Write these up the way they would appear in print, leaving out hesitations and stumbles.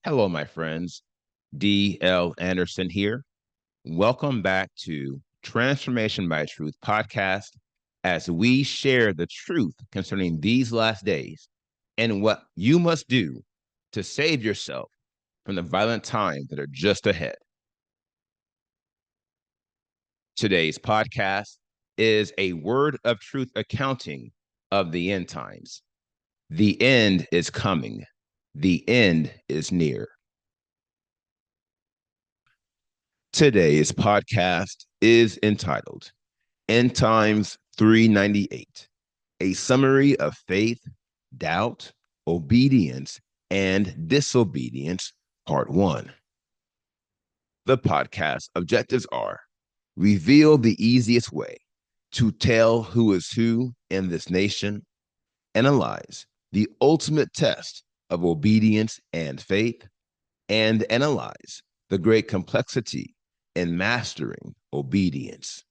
Hello, my friends. D.L. Anderson here. Welcome back to Transformation by Truth podcast as we share the truth concerning these last days and what you must do to save yourself from the violent times that are just ahead. Today's podcast is a word of truth accounting of the end times. The end is coming. The end is near. Today's podcast is entitled End Times 398, a summary of faith, doubt, obedience, and disobedience, part 1. The podcast objectives are reveal the easiest way to tell who is who in this nation, analyze the ultimate test of obedience and faith, and analyze the great complexity in mastering obedience.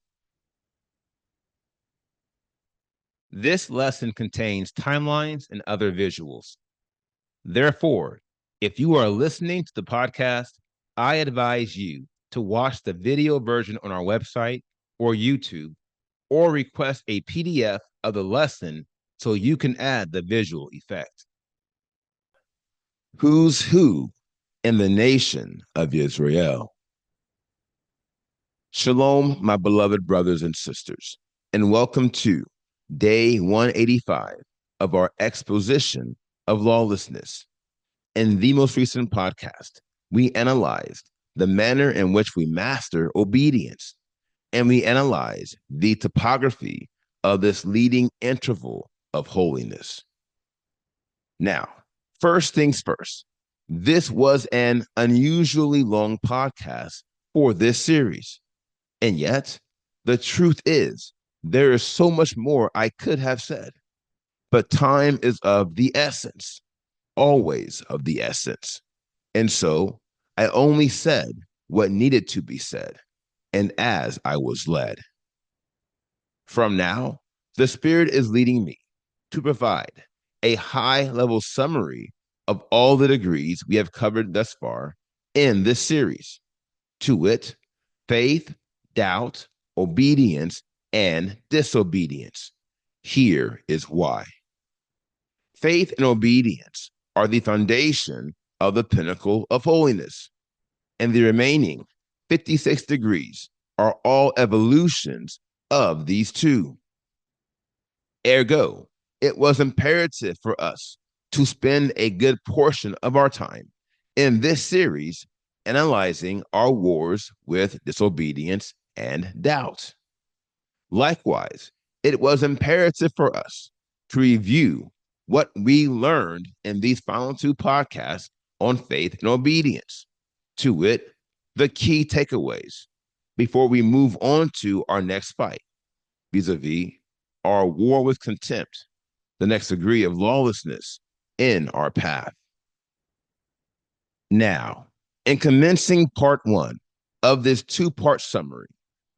This lesson contains timelines and other visuals. Therefore, if you are listening to the podcast, I advise you to watch the video version on our website or YouTube, or request a PDF of the lesson so you can add the visual effect. Who's who in the nation of Israel? Shalom, my beloved brothers and sisters, and welcome to day 185 of our exposition of lawlessness. In the most recent podcast, we analyzed the manner in which we master obedience, and we analyze the topography of this leading interval of holiness. Now, first things first, this was an unusually long podcast for this series. And yet, the truth is, there is so much more I could have said. But time is of the essence, always of the essence. And so I only said what needed to be said, and as I was led. From now, the Spirit is leading me to provide a high-level summary of all the degrees we have covered thus far in this series. To wit, faith, doubt, obedience, and disobedience. Here is why. Faith and obedience are the foundation of the pinnacle of holiness, and the remaining 56 degrees are all evolutions of these two. Ergo, it was imperative for us to spend a good portion of our time in this series analyzing our wars with disobedience and doubt. Likewise, it was imperative for us to review what we learned in these final two podcasts on faith and obedience, to wit, the key takeaways, before we move on to our next fight, vis-a-vis our war with contempt, the next degree of lawlessness in our path. Now, in commencing part 1 of this two-part summary,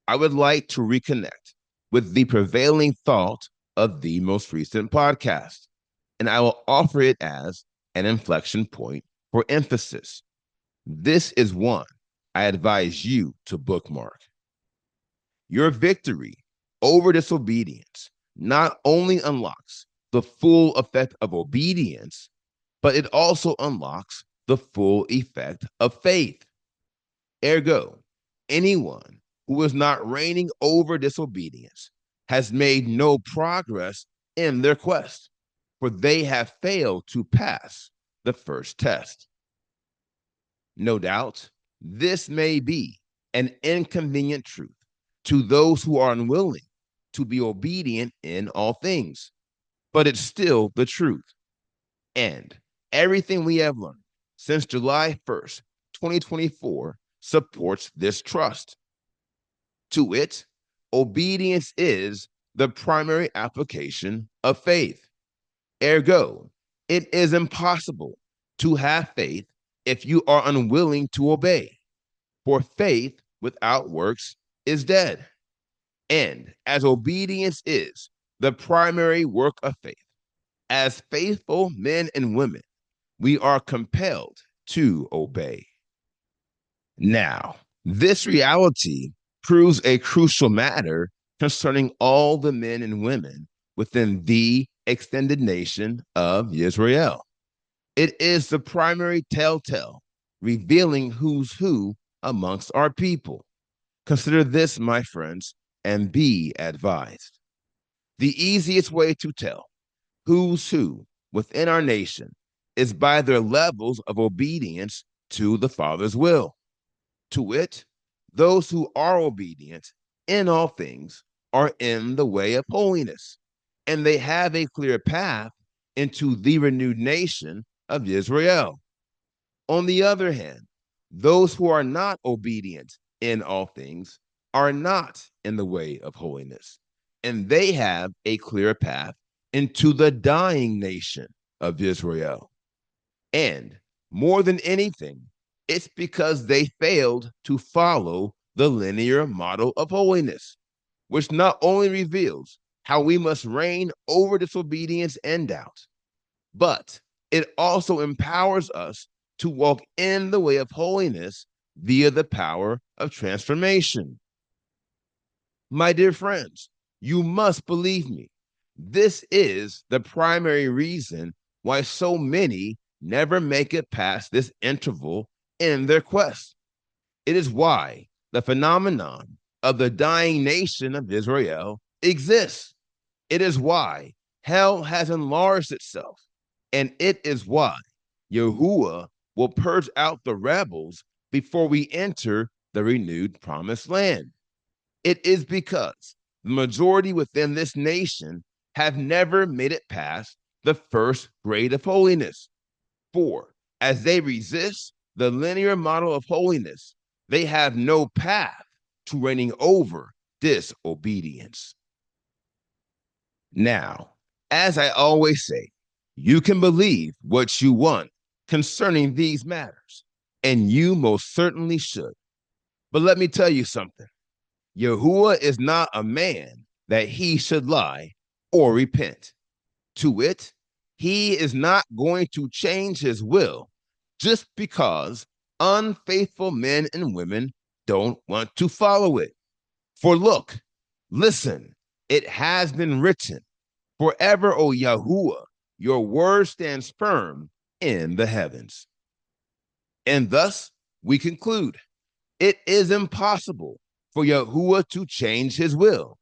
I would like to reconnect with the prevailing thought of the most recent podcast, and I will offer it as an inflection point for emphasis. This is one I advise you to bookmark. Your victory over disobedience not only unlocks the full effect of obedience, but it also unlocks the full effect of faith. Ergo, anyone who is not reigning over disobedience has made no progress in their quest, for they have failed to pass the first test. No doubt, this may be an inconvenient truth to those who are unwilling to be obedient in all things, but it's still the truth. And everything we have learned since July 1st, 2024 supports this trust. To wit, obedience is the primary application of faith. Ergo, it is impossible to have faith if you are unwilling to obey, for faith without works is dead. And as obedience is the primary work of faith, as faithful men and women, we are compelled to obey. Now, this reality proves a crucial matter concerning all the men and women within the extended nation of Israel. It is the primary telltale, revealing who's who amongst our people. Consider this, my friends, and be advised. The easiest way to tell who's who within our nation is by their levels of obedience to the Father's will. To wit, those who are obedient in all things are in the way of holiness, and they have a clear path into the renewed nation of Israel. On the other hand, those who are not obedient in all things are not in the way of holiness, and they have a clear path into the dying nation of Israel. And more than anything, it's because they failed to follow the linear model of holiness, which not only reveals how we must reign over disobedience and doubt, but it also empowers us to walk in the way of holiness via the power of transformation. My dear friends, you must believe me. This is the primary reason why so many never make it past this interval in their quest. It is why the phenomenon of the dying nation of Israel exists. It is why hell has enlarged itself. And it is why Yahuwah will purge out the rebels before we enter the renewed promised land. It is because the majority within this nation have never made it past the first grade of holiness. For as they resist the linear model of holiness, they have no path to reigning over disobedience. Now, as I always say, you can believe what you want concerning these matters, and you most certainly should. But let me tell you something. Yahuwah is not a man that he should lie or repent. To wit, he is not going to change his will just because unfaithful men and women don't want to follow it. For look, listen, it has been written, forever, O Yahuwah, your word stands firm in the heavens. And thus we conclude, it is impossible for Yahuwah to change his will,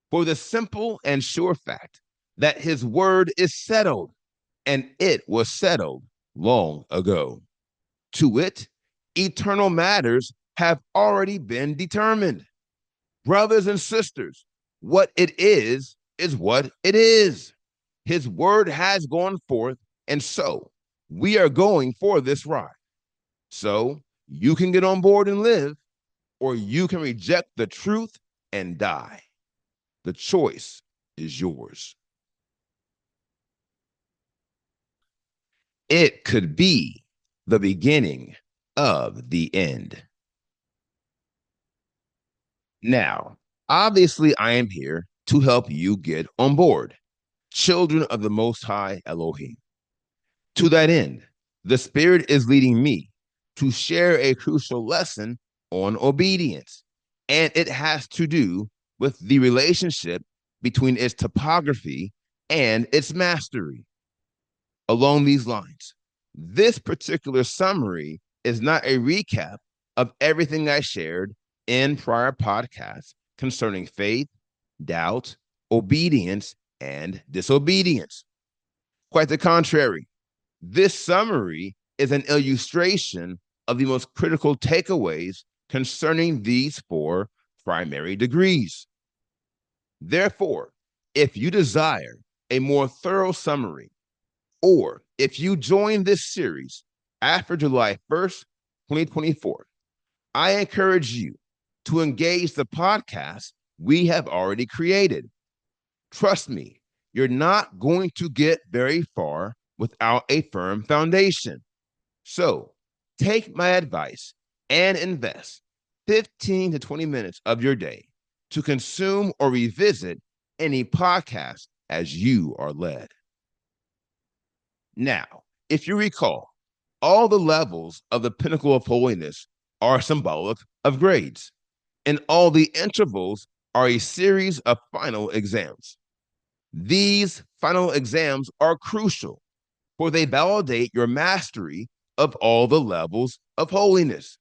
for the simple and sure fact that his word is settled, and it was settled long ago. To wit, eternal matters have already been determined. Brothers and sisters, what it is what it is. His word has gone forth, and so we are going for this ride. So you can get on board and live, or you can reject the truth and die. The choice is yours. It could be the beginning of the end. Now, obviously, I am here to help you get on board, children of the Most High Elohim. To that end, the Spirit is leading me to share a crucial lesson on obedience, and it has to do with the relationship between its topography and its mastery. Along these lines, this particular summary is not a recap of everything I shared in prior podcasts concerning faith, doubt, obedience, and disobedience. Quite the contrary, this summary is an illustration of the most critical takeaways concerning these four primary degrees. Therefore, if you desire a more thorough summary, or if you join this series after July 1st, 2024, I encourage you to engage the podcast we have already created. Trust me, you're not going to get very far without a firm foundation. So take my advice and invest 15 to 20 minutes of your day to consume or revisit any podcast as you are led. Now, if you recall, All the levels of the pinnacle of holiness are symbolic of grades, and all the intervals are a series of final exams. These final exams are crucial, for they validate your mastery of all the levels of holiness.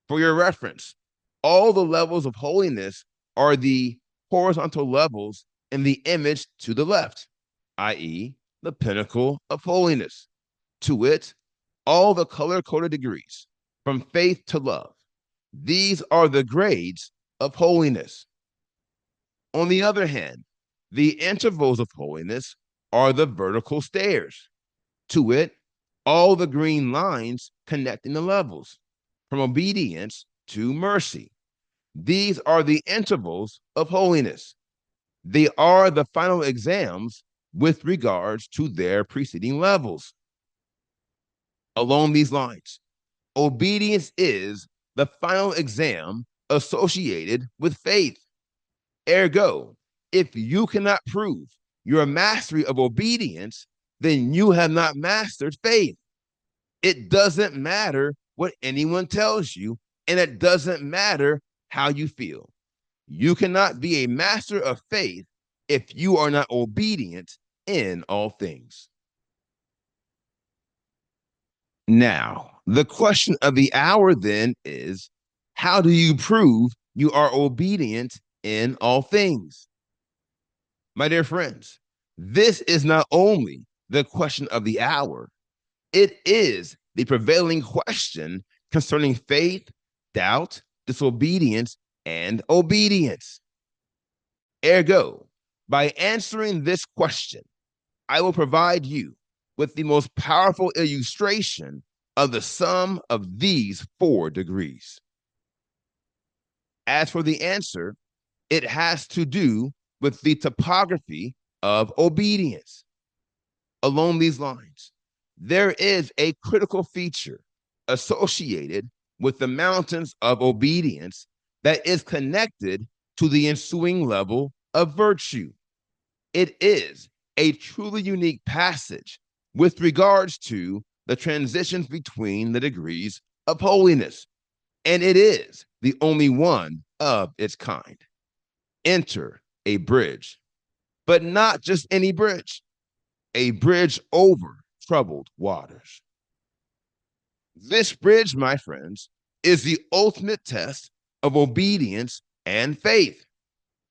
For your reference, all the levels of holiness are the horizontal levels in the image to the left, i.e., the pinnacle of holiness. To wit, all the color coded degrees from faith to love. These are the grades of holiness. On the other hand, the intervals of holiness are the vertical stairs. To wit, all the green lines connecting the levels from obedience to mercy. These are the intervals of holiness. They are the final exams with regards to their preceding levels. Along these lines, obedience is the final exam associated with faith. Ergo, if you cannot prove your mastery of obedience, then you have not mastered faith. It doesn't matter what anyone tells you, and it doesn't matter how you feel. You cannot be a master of faith if you are not obedient in all things. Now, the question of the hour then is, how do you prove you are obedient in all things? My dear friends, this is not only the question of the hour, it is the prevailing question concerning faith, doubt, disobedience, and obedience. Ergo, by answering this question, I will provide you with the most powerful illustration of the sum of these 4 degrees. As for the answer, it has to do with the topography of obedience. Along these lines, there is a critical feature associated with the mountains of obedience that is connected to the ensuing level of virtue. It is a truly unique passage with regards to the transitions between the degrees of holiness, and it is the only one of its kind. Enter a bridge, but not just any bridge, a bridge over troubled waters. This bridge, my friends, is the ultimate test of obedience and faith,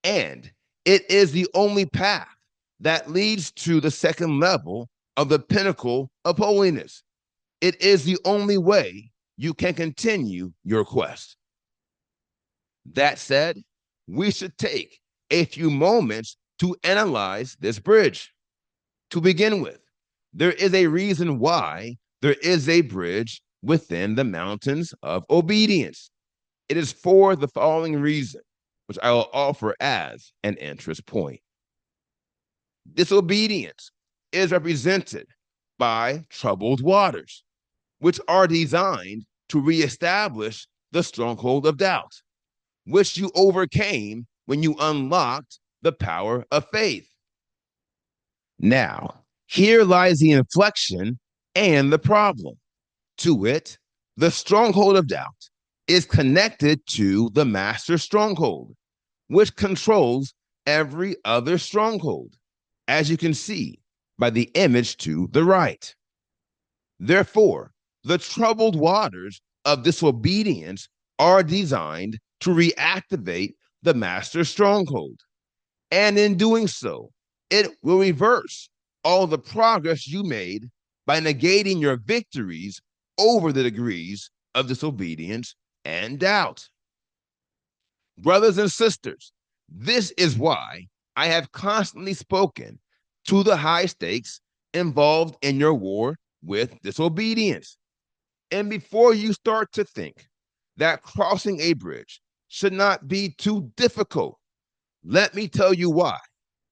and it is the only path that leads to the second level of the pinnacle of holiness. It is the only way you can continue your quest. That said, we should take a few moments to analyze this bridge. To begin with, there is a reason why there is a bridge within the mountains of obedience. It is for the following reason, which I will offer as an interest point. Disobedience is represented by troubled waters, which are designed to reestablish the stronghold of doubt, which you overcame when you unlocked the power of faith. Now, here lies the inflection and the problem. To wit, the stronghold of doubt is connected to the master stronghold, which controls every other stronghold, as you can see by the image to the right. Therefore, the troubled waters of disobedience are designed to reactivate the master stronghold. And in doing so, it will reverse all the progress you made by negating your victories over the degrees of disobedience and doubt. Brothers and sisters, this is why I have constantly spoken to the high stakes involved in your war with disobedience. And before you start to think that crossing a bridge should not be too difficult, let me tell you why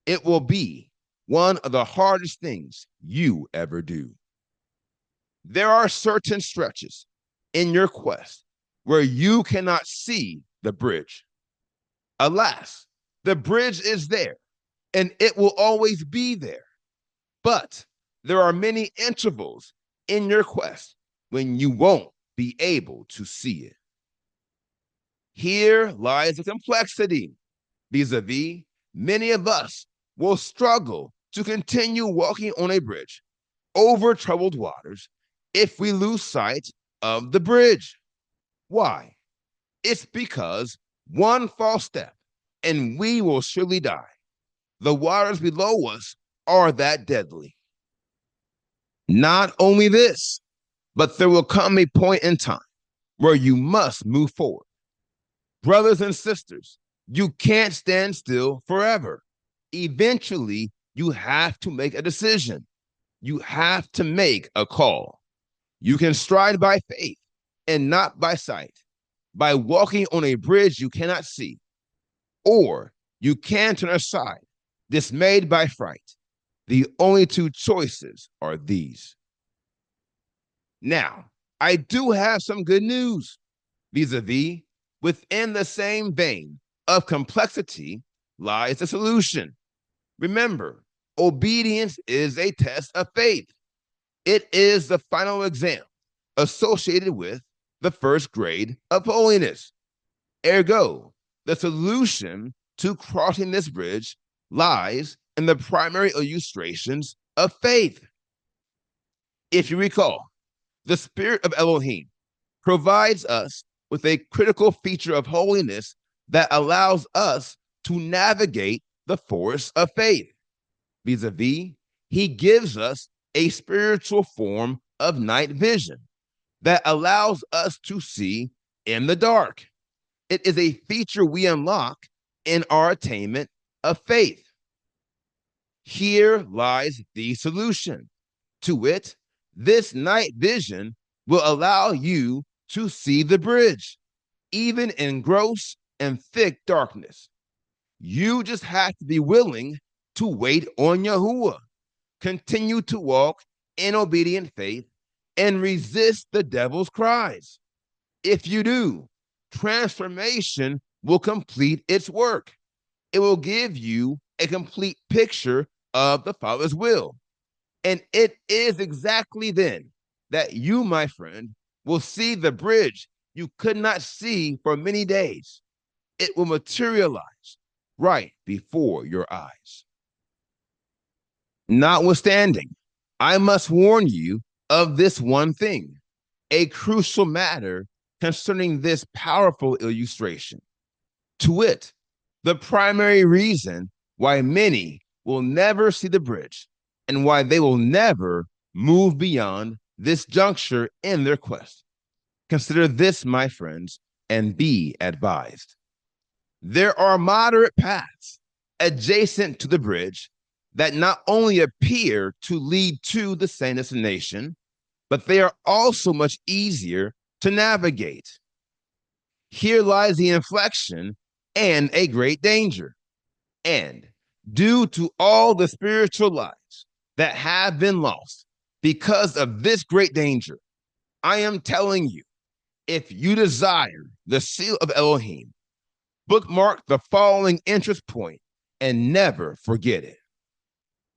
it will be one of the hardest things you ever do. There are certain stretches in your quest where you cannot see the bridge. Alas, the bridge is there and it will always be there. But there are many intervals in your quest when you won't be able to see it. Here lies the complexity. Vis-a-vis, many of us will struggle to continue walking on a bridge over troubled waters if we lose sight of the bridge. Why? It's because one false step and we will surely die. The waters below us are that deadly. Not only this, but there will come a point in time where you must move forward. Brothers and sisters, you can't stand still forever. Eventually, you have to make a decision. You have to make a call. You can stride by faith and not by sight, by walking on a bridge you cannot see, or you can turn aside, dismayed by fright. The only two choices are these. Now, I do have some good news. Vis-a-vis, within the same vein of complexity lies the solution. Remember, obedience is a test of faith. It is the final exam associated with the first grade of holiness. Ergo, the solution to crossing this bridge lies in the primary illustrations of faith. If you recall, the Spirit of Elohim provides us with a critical feature of holiness that allows us to navigate the forest of faith. Vis-a-vis, he gives us a spiritual form of night vision that allows us to see in the dark. It is a feature we unlock in our attainment of faith. Here lies the solution. To wit, this night vision will allow you to see the bridge, even in gross and thick darkness. You just have to be willing to wait on Yahuwah, continue to walk in obedient faith, and resist the devil's cries. If you do, transformation will complete its work. It will give you a complete picture of the Father's will. And it is exactly then that you, my friend, will see the bridge you could not see for many days. It will materialize right before your eyes. Notwithstanding, I must warn you of this one thing, a crucial matter concerning this powerful illustration. To wit, the primary reason why many will never see the bridge and why they will never move beyond this juncture in their quest. Consider this, my friends, and be advised. There are moderate paths adjacent to the bridge that not only appear to lead to the same destination, but they are also much easier to navigate. Here lies the inflection and a great danger. And due to all the spiritual lives that have been lost because of this great danger, I am telling you, if you desire the seal of Elohim, bookmark the following interest point and never forget it.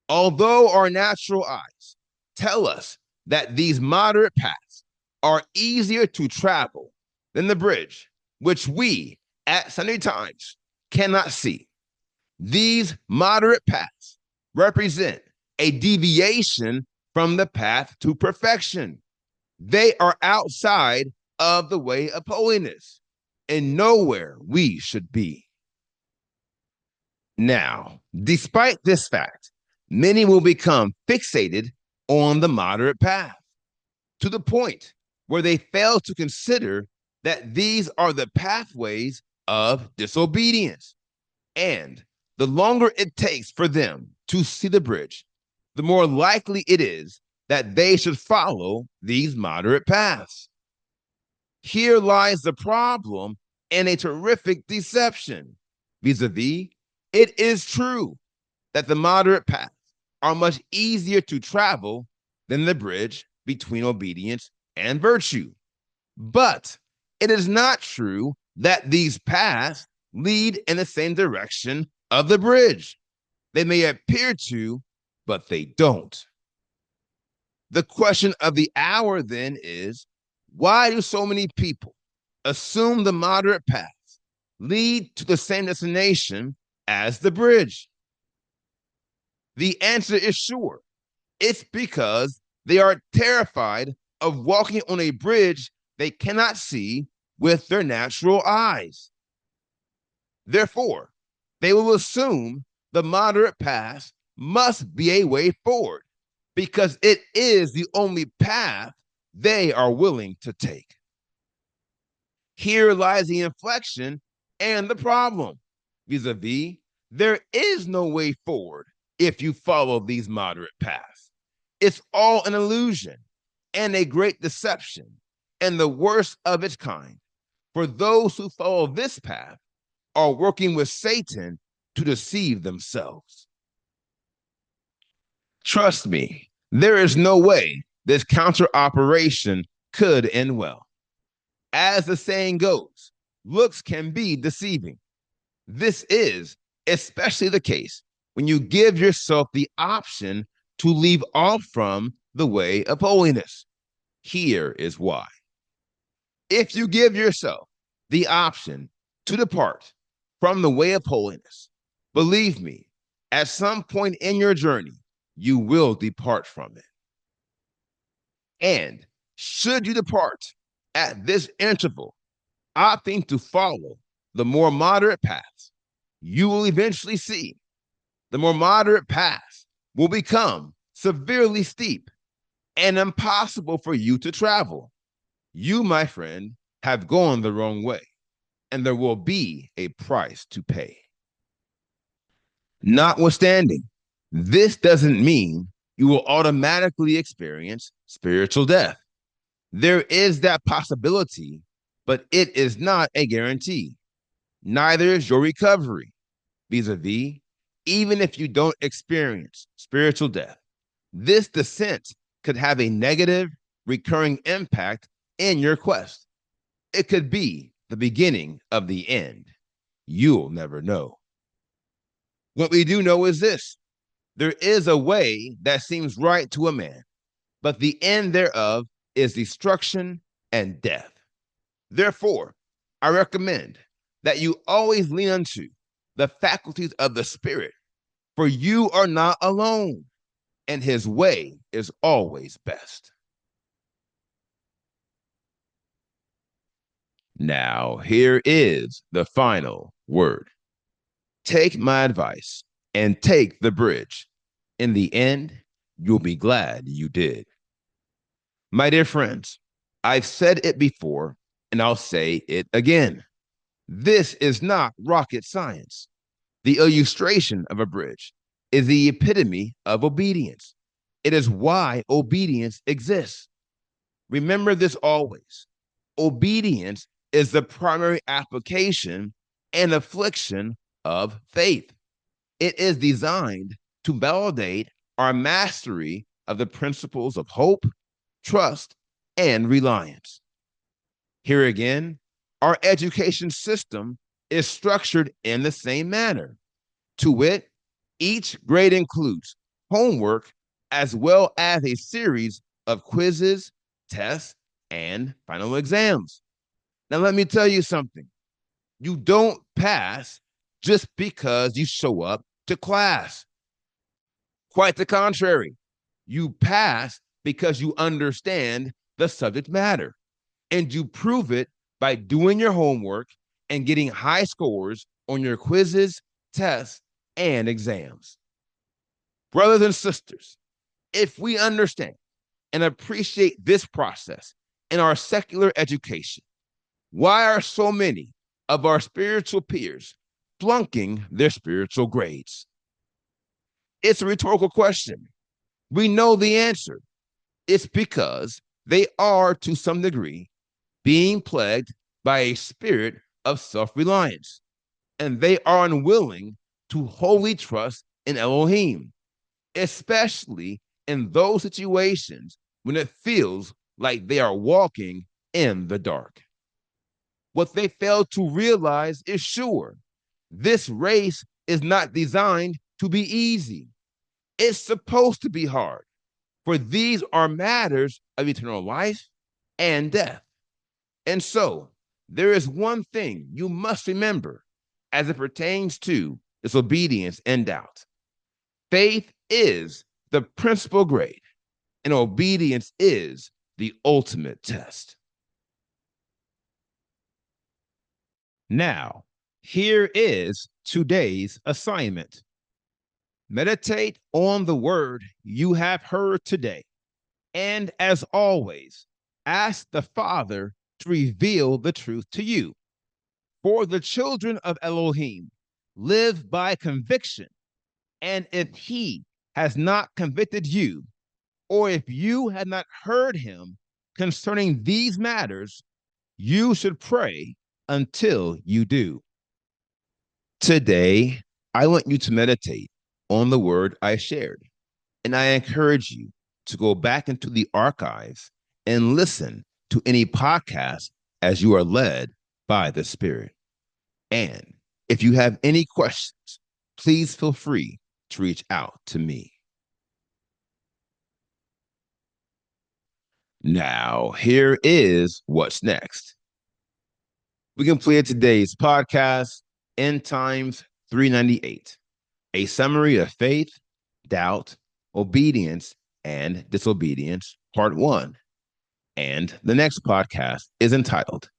Although our natural eyes tell us that these moderate paths are easier to travel than the bridge, which we at sundry times cannot see, these moderate paths represent a deviation from the path to perfection. They are outside of the way of holiness and nowhere we should be. Now, despite this fact, many will become fixated on the moderate path to the point where they fail to consider that these are the pathways of disobedience. And the longer it takes for them to see the bridge, the more likely it is that they should follow these moderate paths. Here lies the problem and a terrific deception. Vis-a-vis, it is true that the moderate paths are much easier to travel than the bridge between obedience and virtue. But it is not true that these paths lead in the same direction of the bridge. They may appear to, but they don't. The question of the hour then is, why do so many people assume the moderate paths lead to the same destination as the bridge? The answer is sure. It's because they are terrified of walking on a bridge they cannot see with their natural eyes. Therefore, they will assume the moderate path must be a way forward because it is the only path they are willing to take. Here lies the inflection and the problem. Vis-a-vis, there is no way forward if you follow these moderate paths. It's all an illusion and a great deception, and the worst of its kind. For those who follow this path are working with Satan to deceive themselves. Trust me, there is no way this counter operation could end well. As the saying goes, looks can be deceiving. This is especially the case when you give yourself the option to leave off from the way of holiness. Here is why. If you give yourself the option to depart from the way of holiness, believe me, at some point in your journey, you will depart from it. And should you depart at this interval, opting to follow the more moderate paths, you will eventually see the more moderate paths will become severely steep and impossible for you to travel. You, my friend, have gone the wrong way, and there will be a price to pay. Notwithstanding, this doesn't mean you will automatically experience spiritual death. There is that possibility, but it is not a guarantee. Neither is your recovery. Vis-a-vis, even if you don't experience spiritual death, this descent could have a negative, recurring impact in your quest. It could be the beginning of the end. You'll never know. What we do know is this: there is a way that seems right to a man, but the end thereof is destruction and death. Therefore, I recommend that you always lean unto the faculties of the Spirit, for you are not alone, and his way is always best. Now, here is the final word. Take my advice and take the bridge. In the end, you'll be glad you did. My dear friends, I've said it before, and I'll say it again. This is not rocket science. The illustration of a bridge is the epitome of obedience. It is why obedience exists. Remember this always. Obedience is the primary application and affliction of faith. It is designed to validate our mastery of the principles of hope, trust, and reliance. Here again, our education system is structured in the same manner. To wit, each grade includes homework as well as a series of quizzes, tests, and final exams. Now, let me tell you something. You don't pass just because you show up to class. Quite the contrary. You pass because you understand the subject matter, and you prove it by doing your homework and getting high scores on your quizzes, tests, and exams. Brothers and sisters, if we understand and appreciate this process in our secular education, why are so many of our spiritual peers flunking their spiritual grades? It's a rhetorical question. We know the answer. It's because they are, to some degree, being plagued by a spirit of self-reliance, and they are unwilling to wholly trust in Elohim, especially in those situations when it feels like they are walking in the dark. What they fail to realize is sure. This race is not designed to be easy. It's supposed to be hard. For these are matters of eternal life and death. And so, there is one thing you must remember as it pertains to disobedience and doubt. Faith is the principal grade, and obedience is the ultimate test. Now, here is today's assignment. Meditate on the word you have heard today. And as always, ask the Father to reveal the truth to you. For the children of Elohim live by conviction. And if he has not convicted you, or if you had not heard him concerning these matters, you should pray until you do. Today, I want you to meditate on the word I shared, and I encourage you to go back into the archives and listen to any podcast as you are led by the Spirit. And if you have any questions, please feel free to reach out to me. Now, here is what's next. We completed today's podcast, End Times 398, a summary of faith, doubt, obedience, and disobedience, part 1. And the next podcast is entitled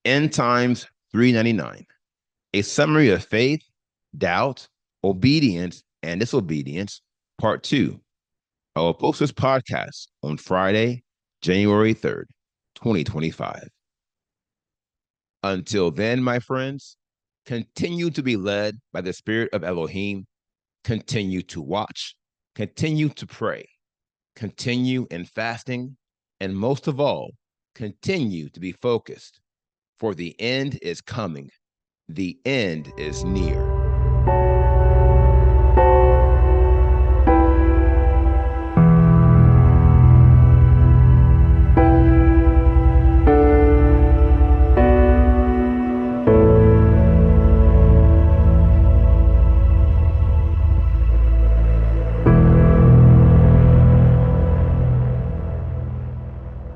End Times 399, a summary of faith, doubt, obedience, and disobedience, part 2. I will post this podcast on Friday, January 3rd, 2025. Until then, my friends, continue to be led by the Spirit of Elohim. Continue to watch, continue to pray, continue in fasting, and most of all, continue to be focused, for the end is coming. The end is near.